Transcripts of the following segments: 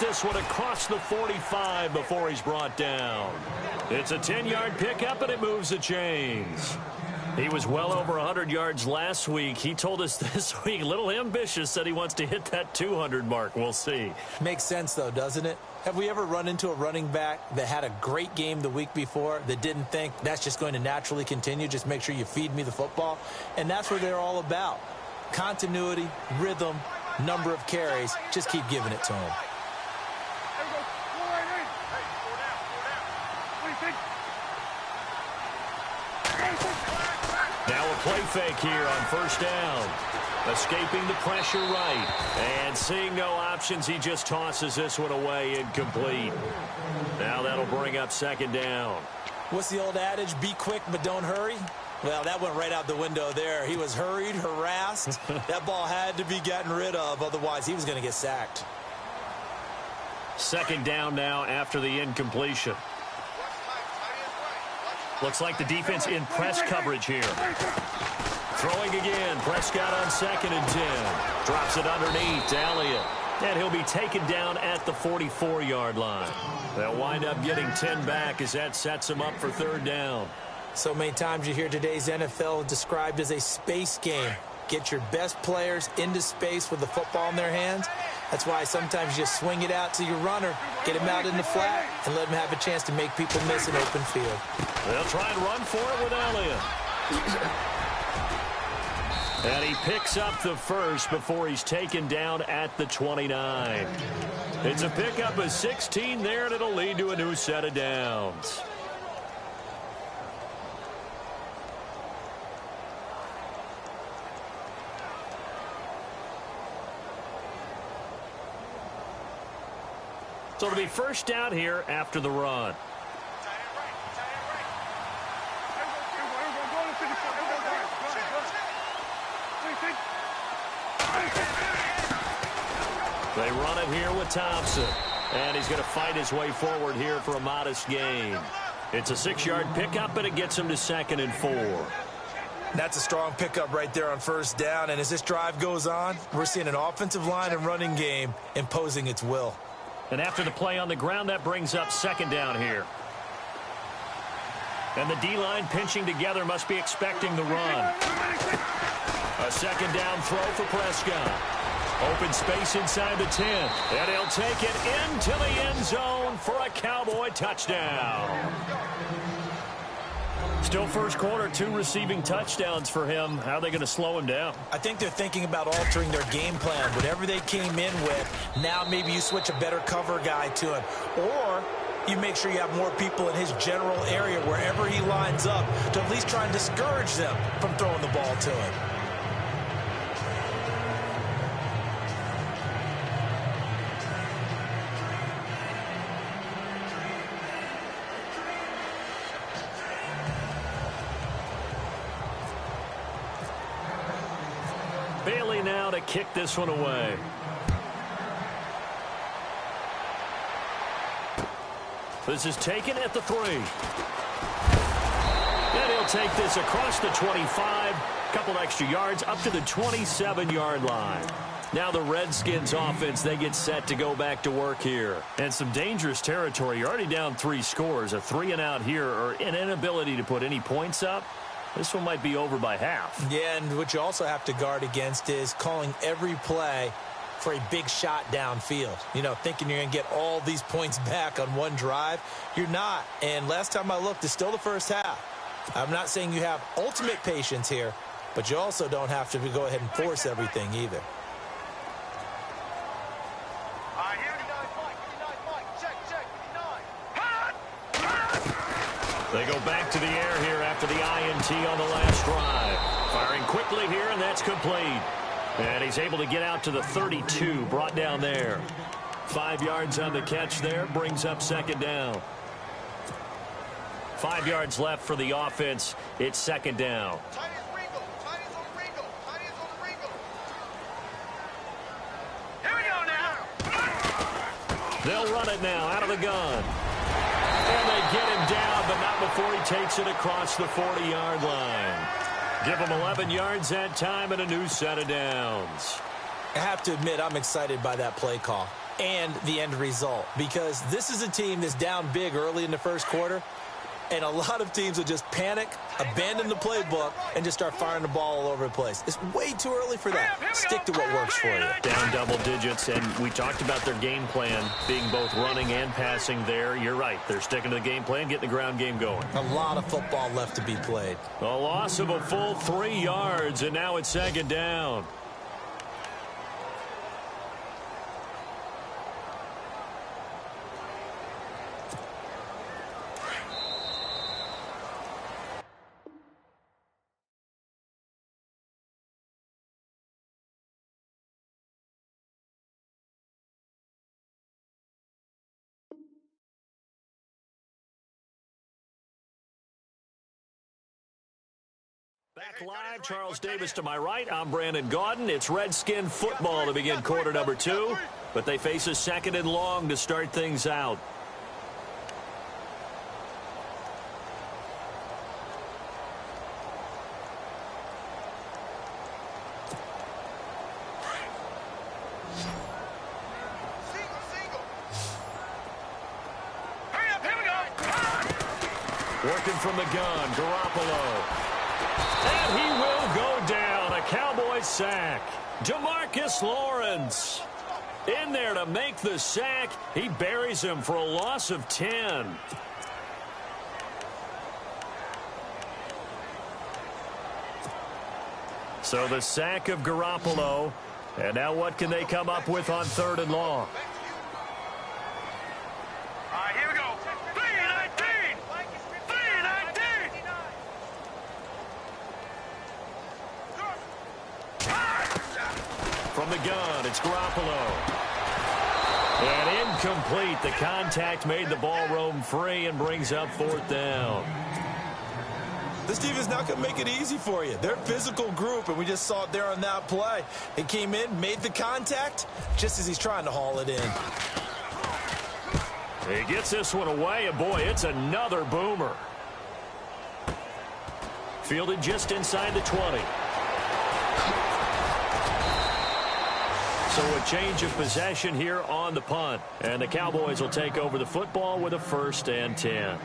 this one across the 45 before he's brought down. It's a 10-yard pickup, and it moves the chains. He was well over 100 yards last week. He told us this week, a little ambitious, said he wants to hit that 200 mark. We'll see. Makes sense, though, doesn't it? Have we ever run into a running back that had a great game the week before that didn't think that's just going to naturally continue? Just make sure you feed me the football. And that's what they're all about. Continuity, rhythm, number of carries. Just keep giving it to him. Now a play fake here on first down. Escaping the pressure right. And seeing no options, he just tosses this one away incomplete. Now that'll bring up second down. What's the old adage? Be quick, but don't hurry? Well, that went right out the window there. He was hurried, harassed. That ball had to be gotten rid of, otherwise he was going to get sacked. Second down now after the incompletion. Looks like the defense in press coverage here. Throwing again. Prescott on 2nd and 10. Drops it underneath to Elliott. And he'll be taken down at the 44-yard line. They'll wind up getting 10 back as that sets him up for third down. So many times you hear today's NFL described as a space game. Get your best players into space with the football in their hands. That's why sometimes you just swing it out to your runner, get him out in the flat, and let him have a chance to make people miss an open field. They'll try and run for it with Elliott. And he picks up the first before he's taken down at the 29. It's a pickup of 16 there, and it'll lead to a new set of downs. So it'll be first down here after the run. They run it here with Thompson. And he's going to fight his way forward here for a modest gain. It's a 6-yard pickup, and it gets him to 2nd and 4. That's a strong pickup right there on first down. And as this drive goes on, we're seeing an offensive line and running game imposing its will. And after the play on the ground, that brings up second down here. And the D-line pinching together must be expecting the run. A second down throw for Prescott. Open space inside the 10. And he'll take it into the end zone for a Cowboy touchdown. Still first quarter, 2 receiving touchdowns for him. How are they going to slow him down? I think they're thinking about altering their game plan. Whatever they came in with, now maybe you switch a better cover guy to him. Or you make sure you have more people in his general area wherever he lines up to at least try and discourage them from throwing the ball to him. Bailey now to kick this one away. This is taken at the 3. And he'll take this across the 25. Couple extra yards up to the 27-yard line. Now the Redskins offense, they get set to go back to work here. And some dangerous territory. You're already down 3 scores. A 3-and-out here, or an inability to put any points up. This one might be over by half. Yeah, and what you also have to guard against is calling every play for a big shot downfield. You know, thinking you're going to get all these points back on one drive. You're not. And last time I looked, it's still the first half. I'm not saying you have ultimate patience here, but you also don't have to go ahead and force everything either. They go back to the air here after the INT on the last drive. Firing quickly here, and that's complete. And he's able to get out to the 32, brought down there. 5 yards on the catch there, brings up second down. 5 yards left for the offense. It's second down. They'll run it now out of the gun. And they get him down, but not before he takes it across the 40-yard line. Give him 11 yards that time and a new set of downs. I have to admit, I'm excited by that play call. and the end result, because this is a team that's down big early in the first quarter, and a lot of teams will just panic, abandon the playbook, and just start firing the ball all over the place. It's way too early for that. Stick to what works for you. Down double digits, and we talked about their game plan being both running and passing there. You're right. They're sticking to the game plan, getting the ground game going. A lot of football left to be played. A loss of a full 3 yards, and now it's second down. Back live, Charles Davis to my right. I'm Brandon Gaudin. It's Redskin football to begin quarter number 2, but they face a second and long to start things out. Working from the gun, Garoppolo. And he will go down. A Cowboys sack. Demarcus Lawrence in there to make the sack. He buries him for a loss of 10. So the sack of Garoppolo. And now what can they come up with on third and long? From the gun, it's Garoppolo. And incomplete. The contact made the ball roam free and brings up fourth down. This team is not going to make it easy for you. They're a physical group, and we just saw it there on that play. He came in, made the contact, just as he's trying to haul it in. He gets this one away, and boy, it's another boomer. Fielded just inside the 20. So a change of possession here on the punt. And the Cowboys will take over the football with a 1st and 10.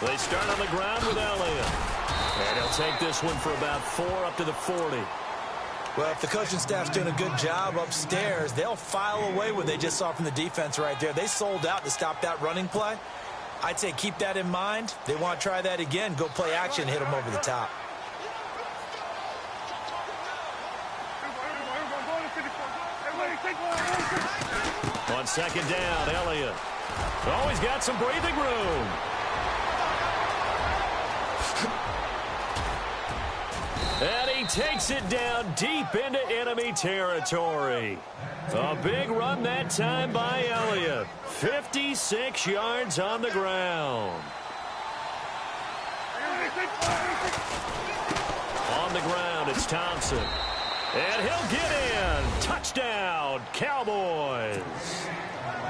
They start on the ground with Elliott. And he'll take this one for about 4 up to the 40. Well, if the coaching staff's doing a good job upstairs, they'll file away what they just saw from the defense right there. They sold out to stop that running play. I'd say keep that in mind. They want to try that again. Go play action, hit them over the top. On second down, Elliott. Always got some breathing room. And he takes it down deep into enemy territory. A big run that time by Elliott. 56 yards on the ground. On the ground, it's Thompson. And he'll get in. Touchdown, Cowboys.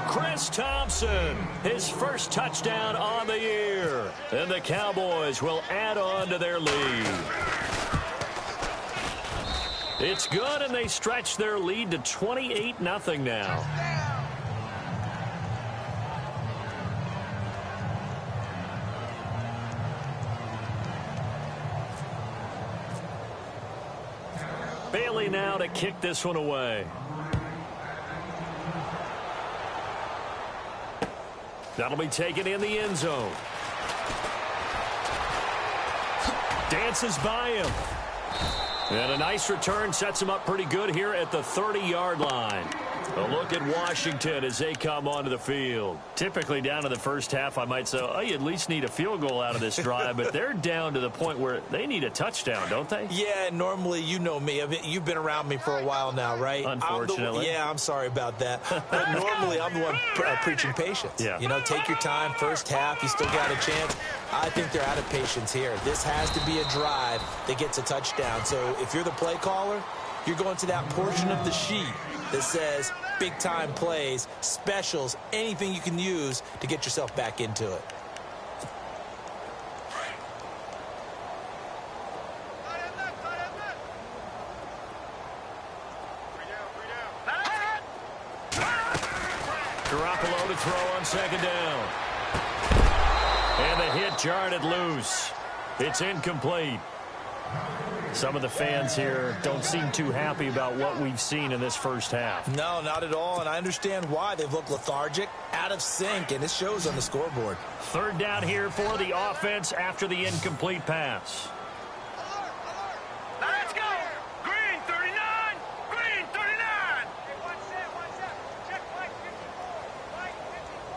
Chris Thompson, his first touchdown on the year. And the Cowboys will add on to their lead. It's good, and they stretch their lead to 28-0 now. Bailey now to kick this one away. That'll be taken in the end zone. Dances by him. And a nice return sets him up pretty good here at the 30-yard line. A look at Washington as they come onto the field. Typically down to the first half, I might say, oh, you at least need a field goal out of this drive, but they're down to the point where they need a touchdown, don't they? Yeah, normally, you know me. You've been around me for a while now, right? Unfortunately. I'm sorry about that. But normally, I'm the one preaching patience. Yeah. You know, take your time, first half, you still got a chance. I think they're out of patience here. This has to be a drive that gets a touchdown. So if you're the play caller, you're going to that portion of the sheet that says big-time plays, specials, anything you can use to get yourself back into it. Garoppolo to throw on second down. And the hit jarred it loose. It's incomplete. Some of the fans here don't seem too happy about what we've seen in this first half. No, not at all, and I understand why. They've looked lethargic, out of sync, and it shows on the scoreboard. Third down here for the offense after the incomplete pass. Let's go! Green 39! Green 39! Hey, watch that. Check Mike 54. Mike 54.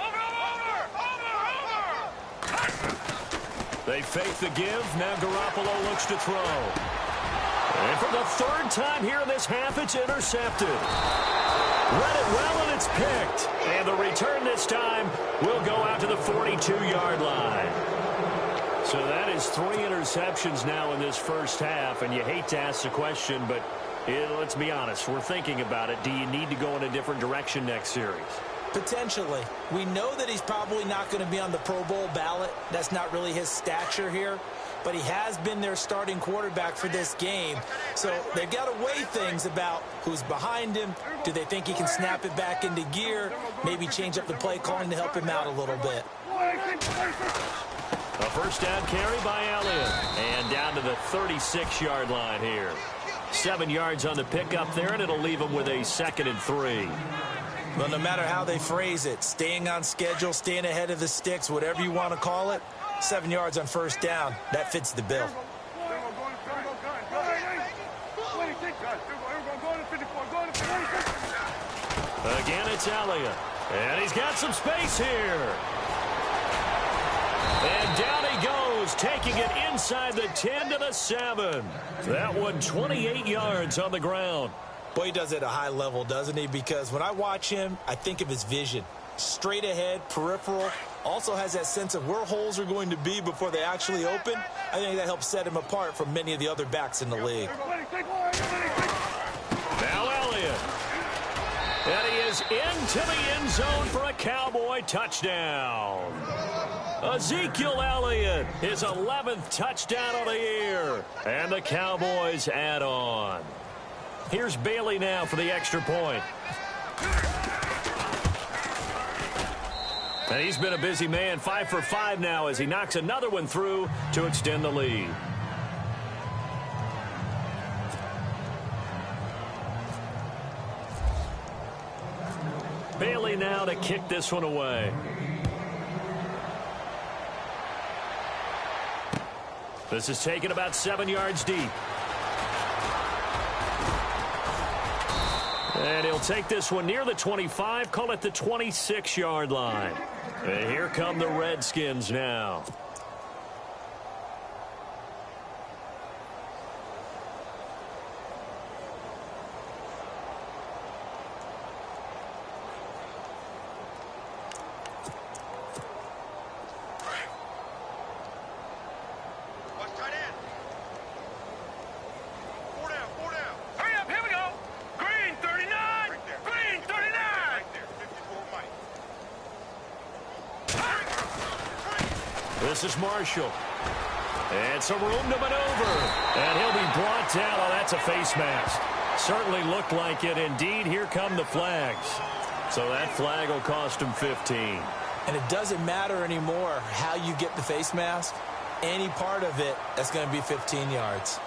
Over! They fake the give. Now Garoppolo looks to throw. And for the third time here in this half, it's intercepted. Read it well, and it's picked. And the return this time will go out to the 42-yard line. So that is 3 interceptions now in this first half. And you hate to ask the question, but let's be honest. We're thinking about it. Do you need to go in a different direction next series? Potentially. We know that he's probably not going to be on the Pro Bowl ballot. That's not really his stature here. But he has been their starting quarterback for this game. So they've got to weigh things about who's behind him. Do they think he can snap it back into gear? Maybe change up the play calling to help him out a little bit. A first down carry by Elliott. And down to the 36-yard line here. 7 yards on the pickup there, and it'll leave him with a 2nd and 3. Well, no matter how they phrase it, staying on schedule, staying ahead of the sticks, whatever you want to call it, 7 yards on first down, that fits the bill. Again, it's Elliott. And he's got some space here. And down he goes, taking it inside the 10 to the 7. That one 28 yards on the ground. Boy, he does it at a high level, doesn't he? Because when I watch him, I think of his vision. Straight ahead, peripheral, also has that sense of where holes are going to be before they actually open. I think that helps set him apart from many of the other backs in the league. Now Elliott. And he is into the end zone for a Cowboy touchdown. Ezekiel Elliott, his 11th touchdown of the year. And the Cowboys add on. Here's Bailey now for the extra point. And he's been a busy man, 5 for 5 now as he knocks another one through to extend the lead. Bailey now to kick this one away. This is taken about 7 yards deep. And he'll take this one near the 25, call it the 26-yard line. And here come the Redskins now. This is Marshall. And some room to maneuver. And he'll be brought down. Oh, that's a face mask. Certainly looked like it. Indeed, here come the flags. So that flag will cost him 15. And it doesn't matter anymore how you get the face mask. Any part of it, that's going to be 15 yards.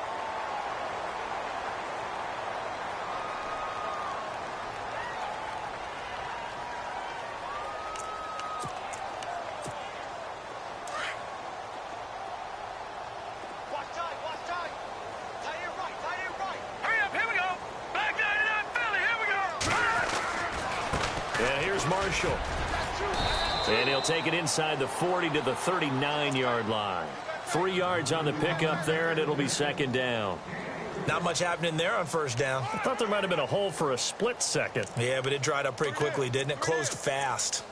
Marshall. And he'll take it inside the 40 to the 39-yard line. 3 yards on the pickup there, and it'll be second down. Not much happening there on first down. I thought there might have been a hole for a split second. Yeah, but it dried up pretty quickly, didn't it? Closed fast.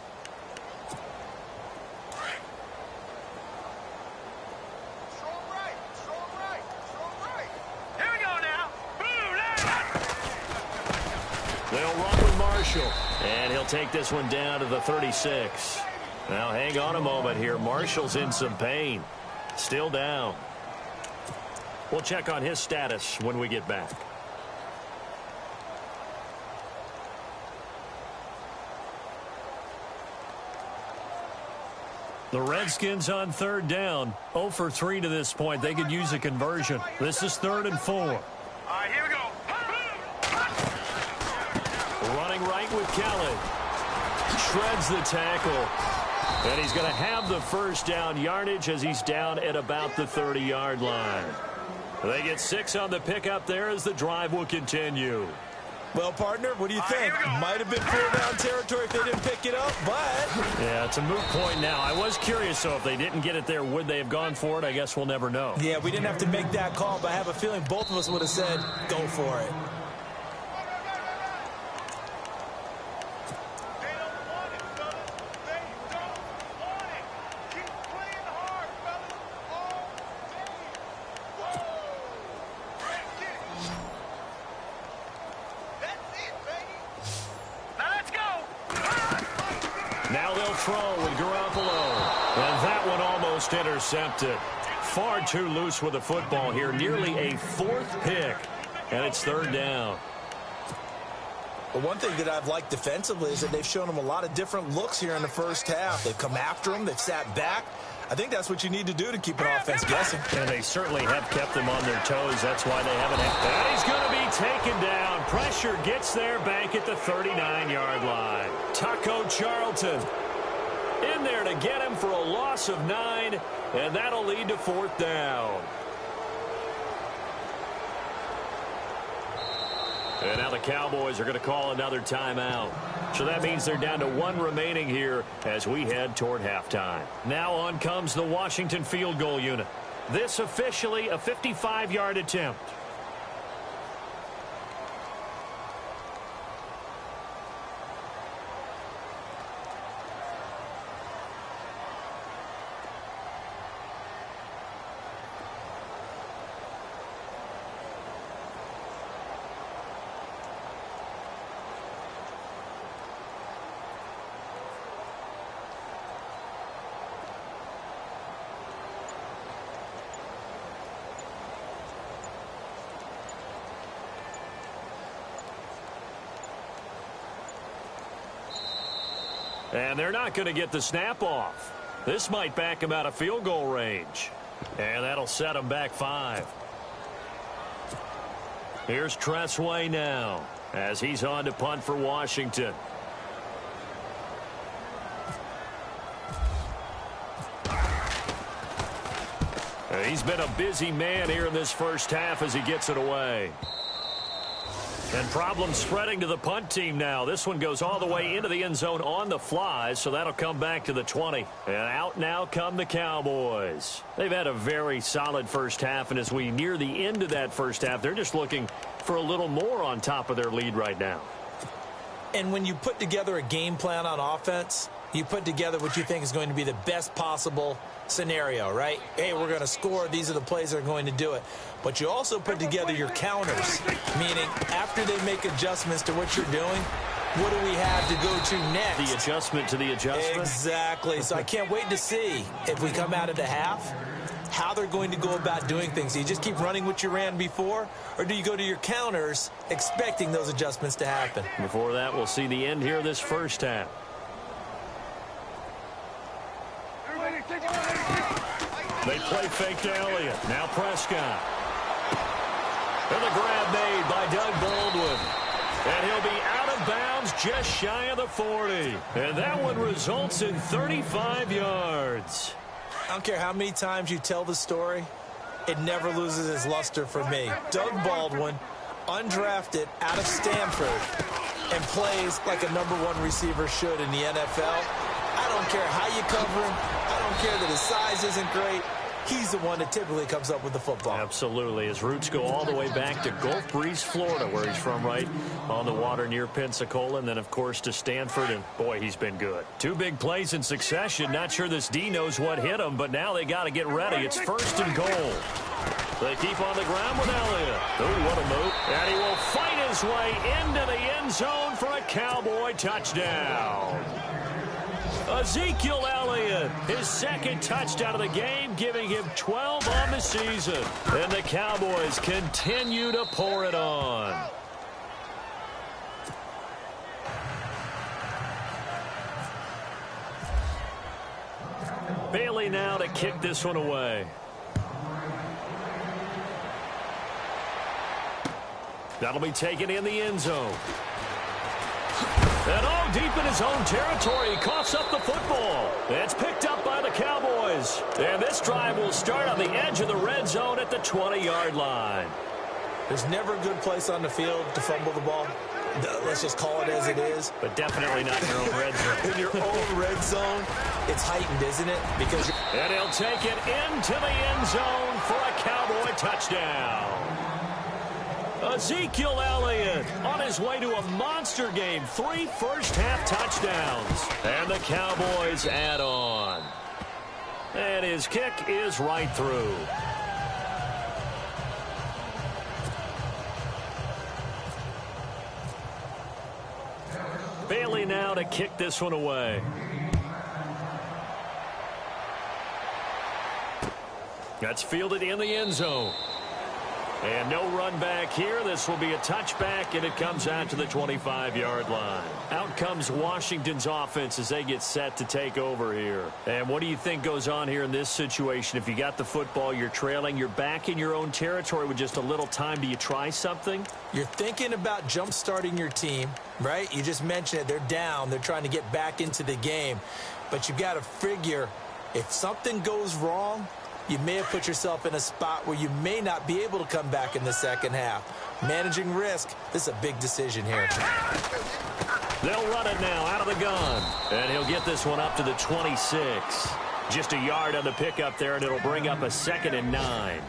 They'll run with Marshall. And he'll take this one down to the 36. Now, hang on a moment here. Marshall's in some pain. Still down. We'll check on his status when we get back. The Redskins on third down. 0 for 3 to this point. They could use a conversion. This is 3rd and 4. All right, here we go. Running right with Kelly. Shreds the tackle. And he's going to have the first down yardage as he's down at about the 30-yard line. They get 6 on the pickup there as the drive will continue. Well, partner, what do you think? Might have been 4-down territory if they didn't pick it up, but... Yeah, it's a moot point now. I was curious, so if they didn't get it there, would they have gone for it? I guess we'll never know. Yeah, we didn't have to make that call, but I have a feeling both of us would have said, go for it. Intercepted. Far too loose with the football here. Nearly a 4th pick. And it's 3rd down. Well, one thing that I've liked defensively is that they've shown them a lot of different looks here in the first half. They've come after them. They've sat back. I think that's what you need to do to keep an offense guessing. And they certainly have kept them on their toes. That's why they haven't had... And he's going to be taken down. Pressure gets there back at the 39-yard line. Taco Charlton in there to get him for a loss of 9, and that'll lead to 4th down. And now the Cowboys are going to call another timeout. So that means they're down to 1 remaining here as we head toward halftime. Now on comes the Washington field goal unit. This officially a 55-yard attempt. And they're not going to get the snap off. This might back him out of field goal range. And that'll set him back 5. Here's Tressway now as he's on to punt for Washington. He's been a busy man here in this first half as he gets it away. And problems spreading to the punt team now. This one goes all the way into the end zone on the fly, so that'll come back to the 20. And out now come the Cowboys. They've had a very solid first half, and as we near the end of that first half, they're just looking for a little more on top of their lead right now. And when you put together a game plan on offense, you put together what you think is going to be the best possible scenario, right? Hey, we're going to score. These are the plays that are going to do it. But you also put together your counters, meaning after they make adjustments to what you're doing, what do we have to go to next? The adjustment to the adjustment? Exactly. So I can't wait to see if we come out of the half, how they're going to go about doing things. Do you just keep running what you ran before, or do you go to your counters expecting those adjustments to happen? Before that, we'll see the end here of this first half. They play fake to Elliott. Now Prescott. And the grab made by Doug Baldwin. And he'll be out of bounds just shy of the 40. And that one results in 35 yards. I don't care how many times you tell the story, it never loses its luster for me. Doug Baldwin, undrafted out of Stanford, and plays like a #1 receiver should in the NFL. I don't care how you cover him. I don't care that his size isn't great. He's the one that typically comes up with the football. Absolutely. His roots go all the way back to Gulf Breeze, Florida, where he's from, right on the water near Pensacola, and then, of course, to Stanford, and, boy, he's been good. 2 big plays in succession. Not sure this D knows what hit him, but now they got to get ready. It's 1st and goal. They keep on the ground with Elliott. Oh, what a move. And he will fight his his way into the end zone for a Cowboy touchdown. Ezekiel Elliott, his second touchdown of the game, giving him 12 on the season. And the Cowboys continue to pour it on. Bailey now to kick this one away. That'll be taken in the end zone. And all deep in his own territory, he coughs up the football. It's picked up by the Cowboys. And this drive will start on the edge of the red zone at the 20-yard line. There's never a good place on the field to fumble the ball. Let's just call it as it is. But definitely not in your own red zone. In your own red zone, it's heightened, isn't it? Because and he'll take it into the end zone for a Cowboy touchdown. Ezekiel Elliott on his way to a monster game. 3 first-half touchdowns. And the Cowboys add on. And his kick is right through. Bailey now to kick this one away. That's fielded in the end zone. And no run back here. This will be a touchback, and it comes out to the 25-yard line. Out comes Washington's offense as they get set to take over here. And what do you think goes on here in this situation? If you got the football, you're trailing, you're back in your own territory with just a little time. Do you try something? You're thinking about jump-starting your team, right? You just mentioned it. They're down. They're trying to get back into the game. But you've got to figure if something goes wrong, you may have put yourself in a spot where you may not be able to come back in the second half. Managing risk, this is a big decision here. They'll run it now out of the gun. And he'll get this one up to the 26. Just a yard on the pickup there, and it'll bring up a 2nd and 9.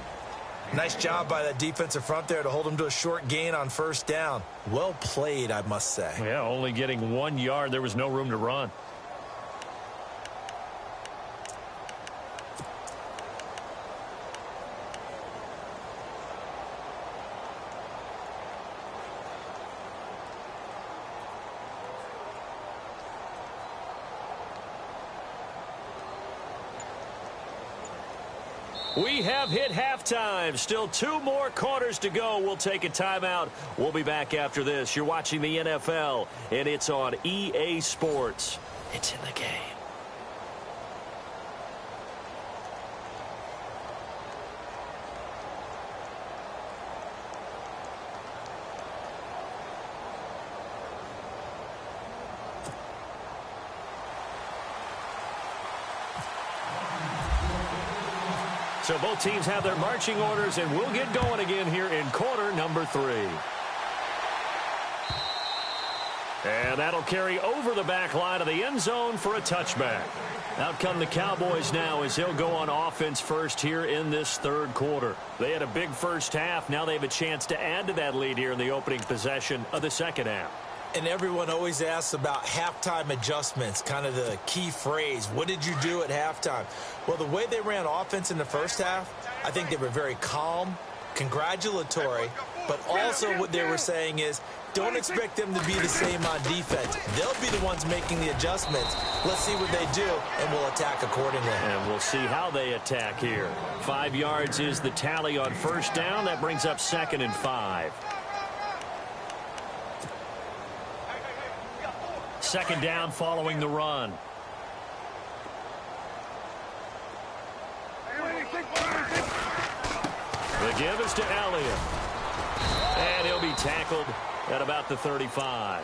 Nice job by that defensive front there to hold him to a short gain on first down. Well played, I must say. Yeah, only getting 1 yard. There was no room to run. We have hit halftime. Still 2 more quarters to go. We'll take a timeout. We'll be back after this. You're watching the NFL, and it's on EA Sports. It's in the game. So both teams have their marching orders, and we'll get going again here in quarter number 3. And that'll carry over the back line of the end zone for a touchback. Out come the Cowboys now as they'll go on offense first here in this third quarter. They had a big first half. Now they have a chance to add to that lead here in the opening possession of the second half. And everyone always asks about halftime adjustments, kind of the key phrase. What did you do at halftime? Well, the way they ran offense in the first half, I think they were very calm, congratulatory, but also what they were saying is don't expect them to be the same on defense. They'll be the ones making the adjustments. Let's see what they do, and we'll attack accordingly. And we'll see how they attack here. 5 yards is the tally on first down. That brings up 2nd and 5. 2nd down following the run. The give is to Elliott. And he'll be tackled at about the 35.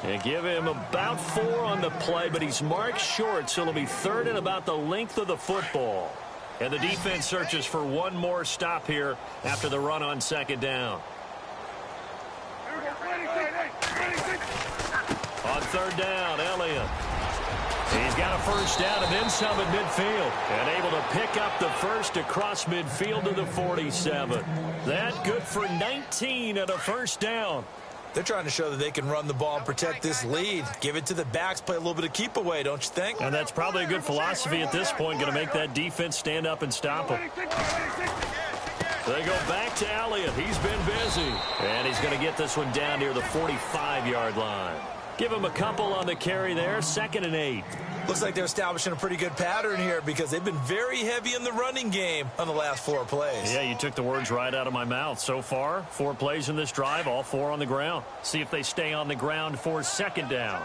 And give him about 4 on the play, but he's marked short, so it'll be 3rd and about the length of the football. And the defense searches for one more stop here after the run on 2nd down. On 3rd down, Elliott. He's got a first down and then some at midfield. And able to pick up the first across midfield to the 47. That good for 19 and a first down. They're trying to show that they can run the ball and protect this lead. Give it to the backs, play a little bit of keep away, don't you think? And that's probably a good philosophy at this point. Going to make that defense stand up and stop them. They go back to Elliott. He's been busy. And he's going to get this one down near the 45-yard line. Give him a couple on the carry there. 2nd and 8. Looks like they're establishing a pretty good pattern here because they've been very heavy in the running game on the last 4 plays. Yeah, you took the words right out of my mouth. So far, 4 plays in this drive, all 4 on the ground. See if they stay on the ground for 2nd down.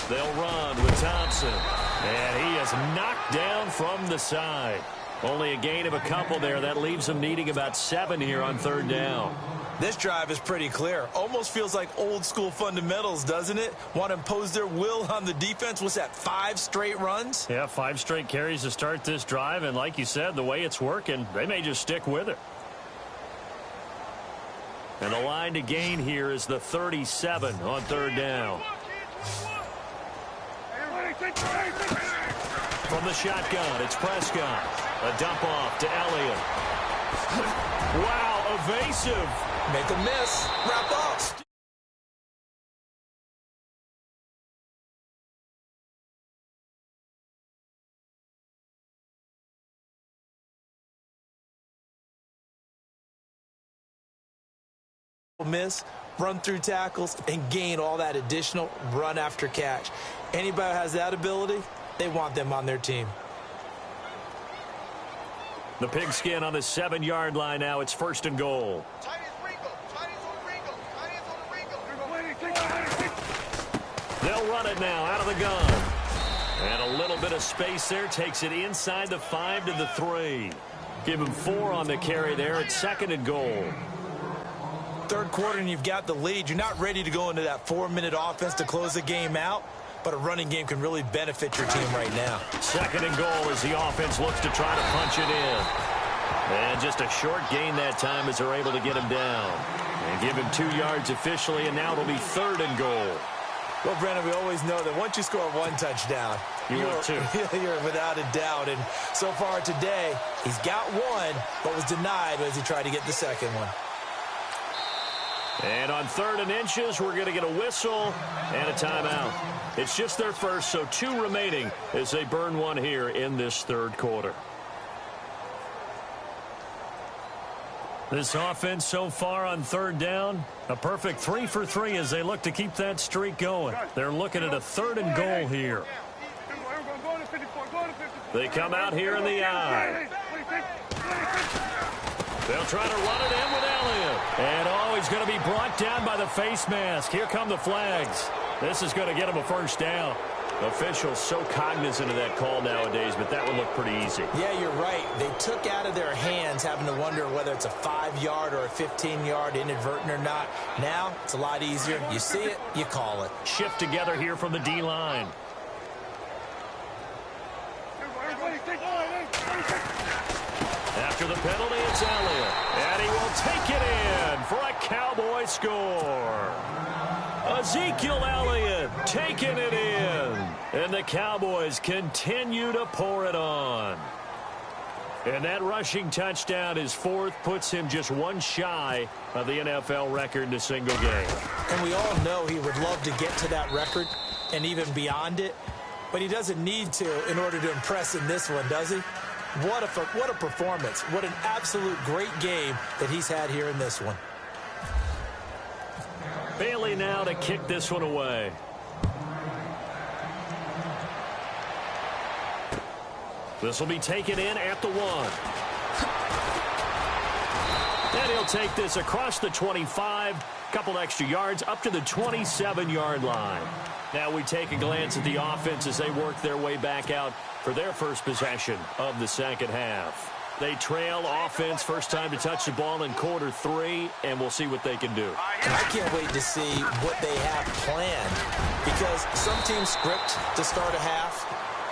They'll run with Thompson. And he is knocked down from the side. Only a gain of a couple there. That leaves them needing about 7 here on 3rd down. This drive is pretty clear. Almost feels like old school fundamentals, doesn't it? Want to impose their will on the defense. What's that, 5 straight runs? Yeah, 5 straight carries to start this drive. And like you said, the way it's working, they may just stick with it. And the line to gain here is the 37 on 3rd down. From the shotgun, it's Prescott. A dump off to Elliott. Wow, evasive. Make a miss. Wrap up. Miss, run through tackles, and gain all that additional run after catch. Anybody who has that ability, they want them on their team. The pigskin on the 7-yard line now. It's 1st and goal. They'll run it now out of the gun. And a little bit of space there. Takes it inside the 5 to the 3. Give him 4 on the carry there. It's 2nd and goal. 3rd quarter and you've got the lead. You're not ready to go into that 4-minute offense to close the game out, but a running game can really benefit your team right now. 2nd and goal as the offense looks to try to punch it in. And just a short gain that time as they're able to get him down. And give him 2 yards officially, and now it'll be 3rd and goal. Well, Brandon, we always know that once you score 1 touchdown, you're without a doubt. And so far today, he's got 1, but was denied as he tried to get the 2nd one. And on 3rd and inches, we're going to get a whistle and a timeout. It's just their first, so 2 remaining as they burn 1 here in this 3rd quarter. This offense so far on 3rd down, a perfect 3 for 3 as they look to keep that streak going. They're looking at a 3rd and goal here. They come out here in the eye. They'll try to run it in with Elliott. And, he's going to be brought down by the face mask. Here come the flags. This is going to get him a 1st down. Officials so cognizant of that call nowadays, but that would look pretty easy. Yeah, you're right. They took out of their hands having to wonder whether it's a 5-yard or a 15-yard inadvertent or not. Now, it's a lot easier. You see it, you call it. Shift together here from the D-line. After the penalty, it's Elliott. And he will take it in for a Cowboy score. Ezekiel Elliott taking it in. And the Cowboys continue to pour it on. And that rushing touchdown, his 4th, puts him just 1 shy of the NFL record in a single game. And we all know he would love to get to that record and even beyond it. But he doesn't need to in order to impress in this one, does he? What a performance. What an absolute great game that he's had here in this one. Bailey now to kick this one away. This will be taken in at the 1. And he'll take this across the 25, couple extra yards up to the 27-yard line. Now we take a glance at the offense as they work their way back out for their first possession of the 2nd half. They trail offense, first time to touch the ball in quarter 3, and we'll see what they can do. I can't wait to see what they have planned, because some teams script to start a half.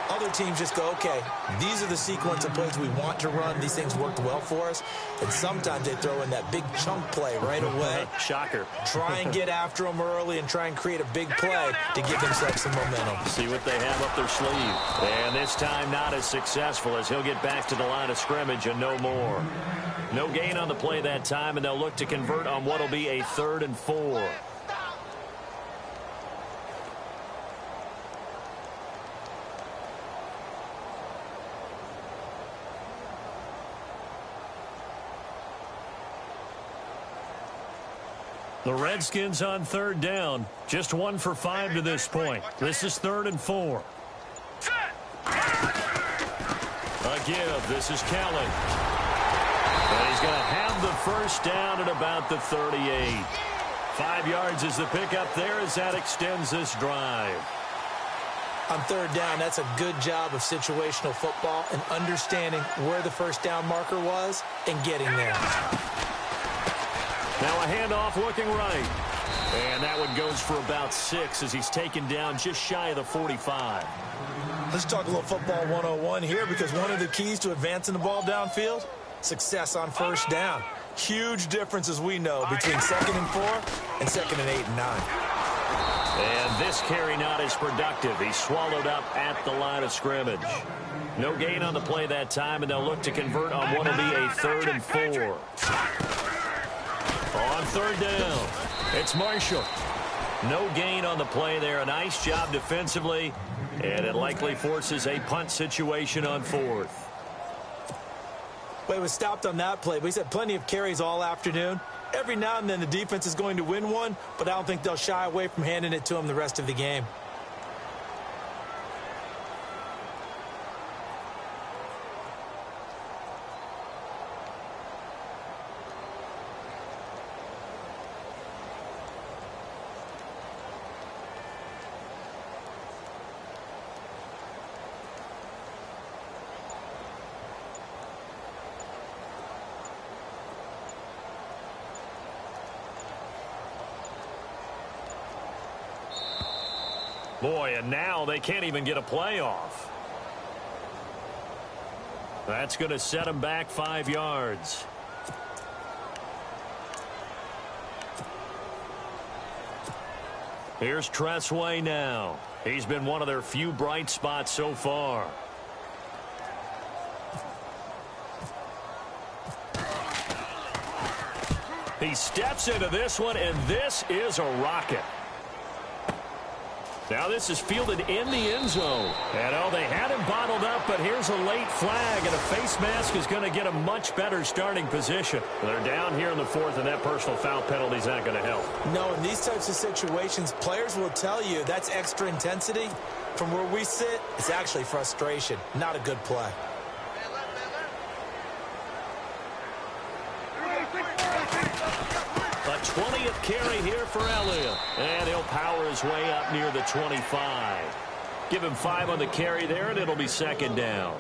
Other teams just go, okay, these are the sequence of plays we want to run. These things worked well for us. And sometimes they throw in that big chunk play right away. Shocker. Try and get after them early and try and create a big play to give themselves some momentum. See what they have up their sleeve. And this time not as successful as he'll get back to the line of scrimmage and no more. No gain on the play that time, and they'll look to convert on what will be a 3rd and 4. The Redskins on third down. Just 1 for 5 to this point. This is 3rd and 4. A give. This is Kelly. And he's going to have the first down at about the 38. 5 yards is the pickup there as that extends this drive. On third down, that's a good job of situational football and understanding where the first down marker was and getting there. Now a handoff looking right. And that one goes for about 6 as he's taken down just shy of the 45. Let's talk a little football 101 here, because one of the keys to advancing the ball downfield, success on first down. Huge difference, as we know, between 2nd and 4 and 2nd and 8 and 9. And this carry not as productive. He's swallowed up at the line of scrimmage. No gain on the play that time, and they'll look to convert on what will be a 3rd and 4. On third down, it's Marshall. No gain on the play there. A nice job defensively, and it likely forces a punt situation on 4th. Well, he was stopped on that play, but he's had plenty of carries all afternoon. Every now and then the defense is going to win one, but I don't think they'll shy away from handing it to him the rest of the game. Boy, and now they can't even get a playoff. That's going to set them back 5 yards. Here's Tressway now. He's been one of their few bright spots so far. He steps into this one, and this is a rocket. Now this is fielded in the end zone. And, oh, they had him bottled up, but here's a late flag, and a face mask is going to get a much better starting position. They're down here in the 4th, and that personal foul penalty is not going to help. No, in these types of situations, players will tell you that's extra intensity. From where we sit, it's actually frustration, not a good play. A 20th carry here for Elliott. And he'll power his way up near the 25. Give him 5 on the carry there, and it'll be 2nd down.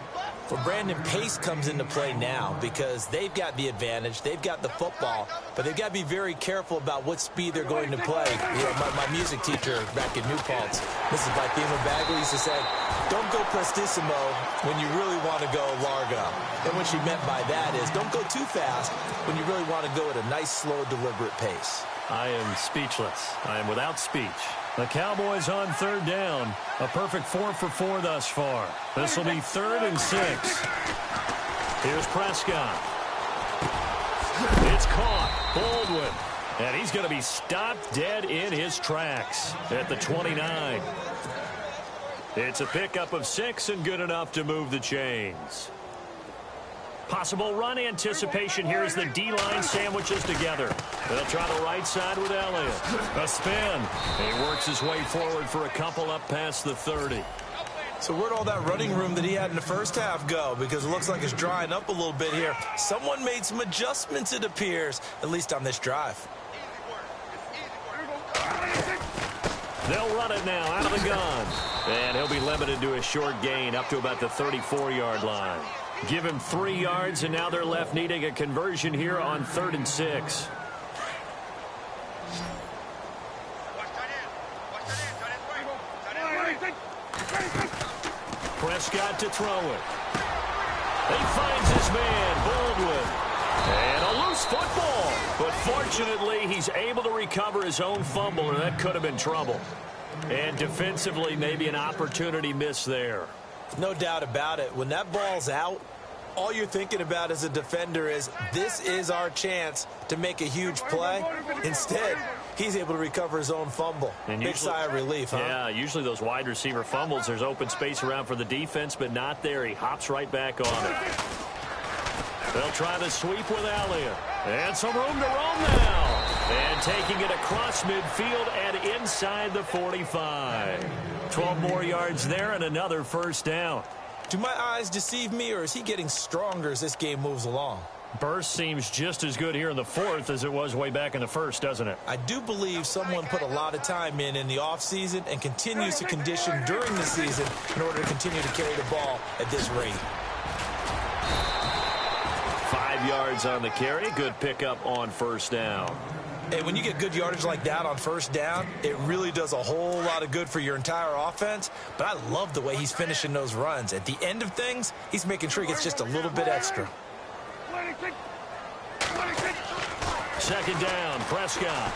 Well, Brandon, pace comes into play now because they've got the advantage. They've got the football, but they've got to be very careful about what speed they're going to play. You know, my music teacher back in New Paltz, Mrs. Bythema Bagley, used to say, don't go prestissimo when you really want to go largo. And what she meant by that is don't go too fast when you really want to go at a nice, slow, deliberate pace. I am speechless. I am without speech. The Cowboys on third down. A perfect 4 for 4 thus far. This will be 3rd and 6. Here's Prescott. It's caught. Baldwin. And he's going to be stopped dead in his tracks at the 29. It's a pickup of 6 and good enough to move the chains. Possible run anticipation here as the D-line sandwiches together. They'll try the right side with Elliott. A spin. He works his way forward for a couple up past the 30. So where'd all that running room that he had in the first half go? Because it looks like it's drying up a little bit here. Someone made some adjustments, it appears, at least on this drive. They'll run it now out of the gun. And he'll be limited to a short gain up to about the 34-yard line. Give him 3 yards, and now they're left needing a conversion here on 3rd and 6. Prescott to throw it. He finds his man, Baldwin. And a loose football. But fortunately, he's able to recover his own fumble, or that could have been trouble. And defensively, maybe an opportunity missed there. No doubt about it. When that ball's out, all you're thinking about as a defender is, this is our chance to make a huge play. Instead, he's able to recover his own fumble. And big sigh of relief, huh? Yeah, usually those wide receiver fumbles, there's open space around for the defense, but not there. He hops right back on it. They'll try the sweep with Elliott. And some room to roam now. And taking it across midfield and inside the 45. 12 more yards there and another first down. Do my eyes deceive me, or is he getting stronger as this game moves along? Burst seems just as good here in the fourth as it was way back in the first, doesn't it? I do believe someone put a lot of time in the offseason and continues to condition during the season in order to continue to carry the ball at this rate. 5 yards on the carry. Good pickup on first down. And when you get good yardage like that on first down, it really does a whole lot of good for your entire offense. But I love the way he's finishing those runs. At the end of things, he's making sure he gets just a little bit extra. Second down, Prescott.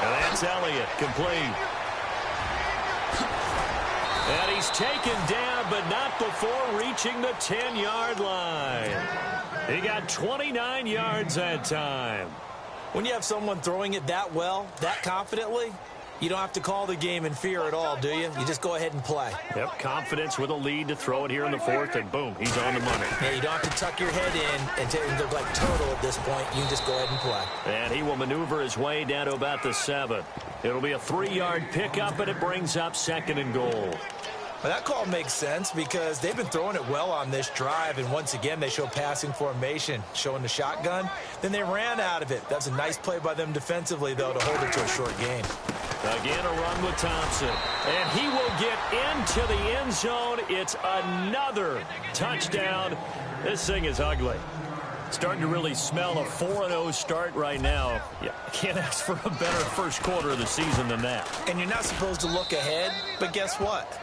And that's Elliott, complete. And he's taken down, but not before reaching the 10-yard line. He got 29 yards that time. When you have someone throwing it that well, that confidently, you don't have to call the game in fear at all, do you? You just go ahead and play. Yep, confidence with a lead to throw it here in the fourth, and boom, he's on the money. Yeah, you don't have to tuck your head in and look like turtle at this point. You can just go ahead and play. And he will maneuver his way down to about the 7. It'll be a 3-yard pickup, and it brings up second and goal. Well, that call makes sense because they've been throwing it well on this drive, and once again, they show passing formation, showing the shotgun. Then they ran out of it. That's a nice play by them defensively, though, to hold it to a short game. Again, a run with Thompson. And he will get into the end zone. It's another touchdown. This thing is ugly. Starting to really smell a 4-0 start right now. Yeah, can't ask for a better first quarter of the season than that. And you're not supposed to look ahead, but guess what?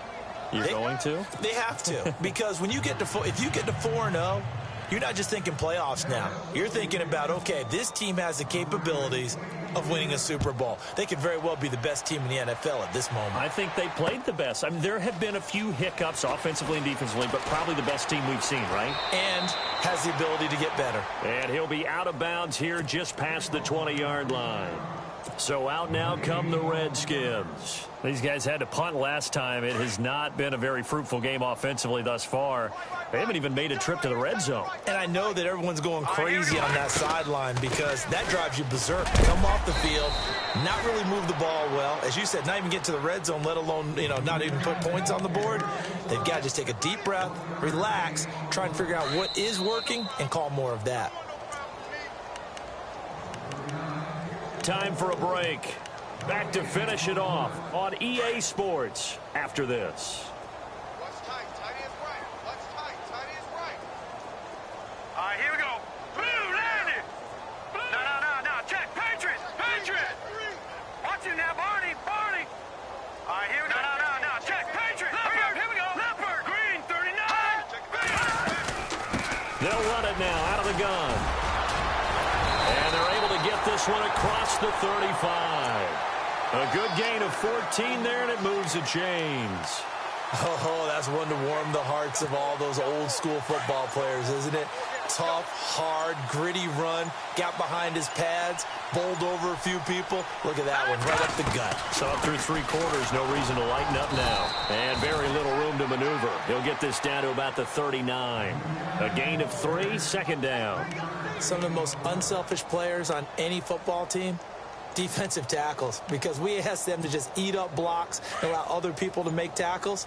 You're going to? They have to, because when you get to if you get to 4-0, you're not just thinking playoffs now. You're thinking about, okay, this team has the capabilities of winning a Super Bowl. They could very well be the best team in the NFL at this moment. I think they played the best. I mean, there have been a few hiccups offensively and defensively, but probably the best team we've seen, right? And has the ability to get better. And he'll be out of bounds here just past the 20-yard line. So out now come the Redskins. These guys had to punt last time. It has not been a very fruitful game offensively thus far. They haven't even made a trip to the red zone. And I know that everyone's going crazy on that sideline because that drives you berserk. Come off the field, not really move the ball well. As you said, not even get to the red zone, let alone, not even put points on the board. They've got to just take a deep breath, relax, try and figure out what is working, and call more of that. Time for a break. Back to finish it off on EA Sports after this. What's tight? Tight is right. What's tight? Tight is right. All right, here we go. Blue landed. No. Check. Patriots. Watch it now, Barney. All right, here we go. No. Check. Patriots. Leopard. Here we go. Leopard. Green, 39. They'll run it now out of the gun. And they're able to get this one across the 35. A good gain of 14 there, and it moves the chains. Oh, that's one to warm the hearts of all those old school football players, isn't it? Tough, hard, gritty run, got behind his pads, bowled over a few people. Look at that one, right up the gut. Saw through 3 quarters, no reason to lighten up now. And very little room to maneuver. He'll get this down to about the 39. A gain of 3, second down. Some of the most unselfish players on any football team, defensive tackles, because we ask them to just eat up blocks and allow other people to make tackles.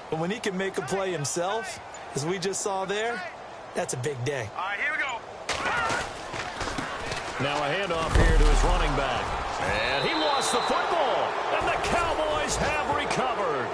But when he can make a play himself, as we just saw there, that's a big day. All right, here we go. Now a handoff here to his running back. And he lost the football. And the Cowboys have recovered.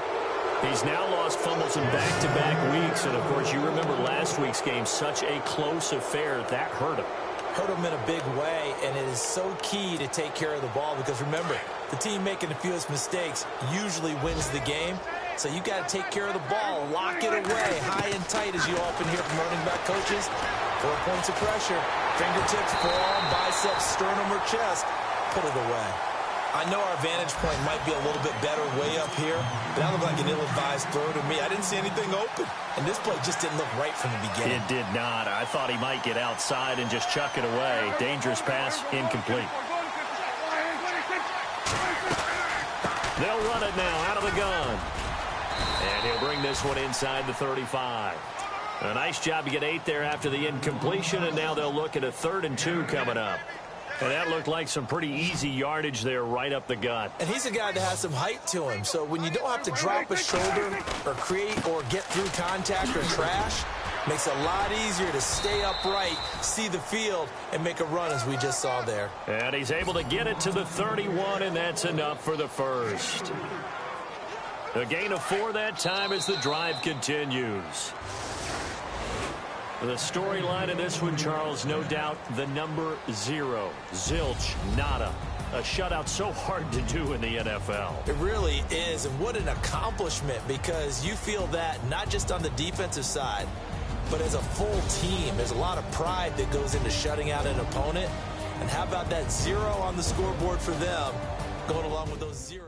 He's now lost fumbles in back-to-back weeks. And, of course, you remember last week's game, such a close affair. That hurt him. Hurt him in a big way, and it is so key to take care of the ball because, remember, the team making the fewest mistakes usually wins the game. So you got to take care of the ball, lock it away, high and tight, as you often hear from running back coaches. 4 points of pressure, fingertips, forearm, biceps, sternum, or chest. Put it away. I know our vantage point might be a little bit better way up here, but that looked like an ill-advised throw to me. I didn't see anything open, and this play just didn't look right from the beginning. It did not. I thought he might get outside and just chuck it away. Dangerous pass, incomplete. They'll run it now out of the gun. And he'll bring this one inside the 35. A nice job to get 8 there after the incompletion, and now they'll look at a 3rd and 2 coming up. And that looked like some pretty easy yardage there right up the gut. And he's a guy that has some height to him. So when you don't have to drop a shoulder or create or get through contact or trash, makes it a lot easier to stay upright, see the field, and make a run as we just saw there. And he's able to get it to the 31, and that's enough for the first. A gain of 4 that time as the drive continues. The storyline of this one, Charles, no doubt the number 0. Zilch, nada. A shutout so hard to do in the NFL. It really is, and what an accomplishment, because you feel that not just on the defensive side, but as a full team. There's a lot of pride that goes into shutting out an opponent. And how about that 0 on the scoreboard for them, going along with those 0.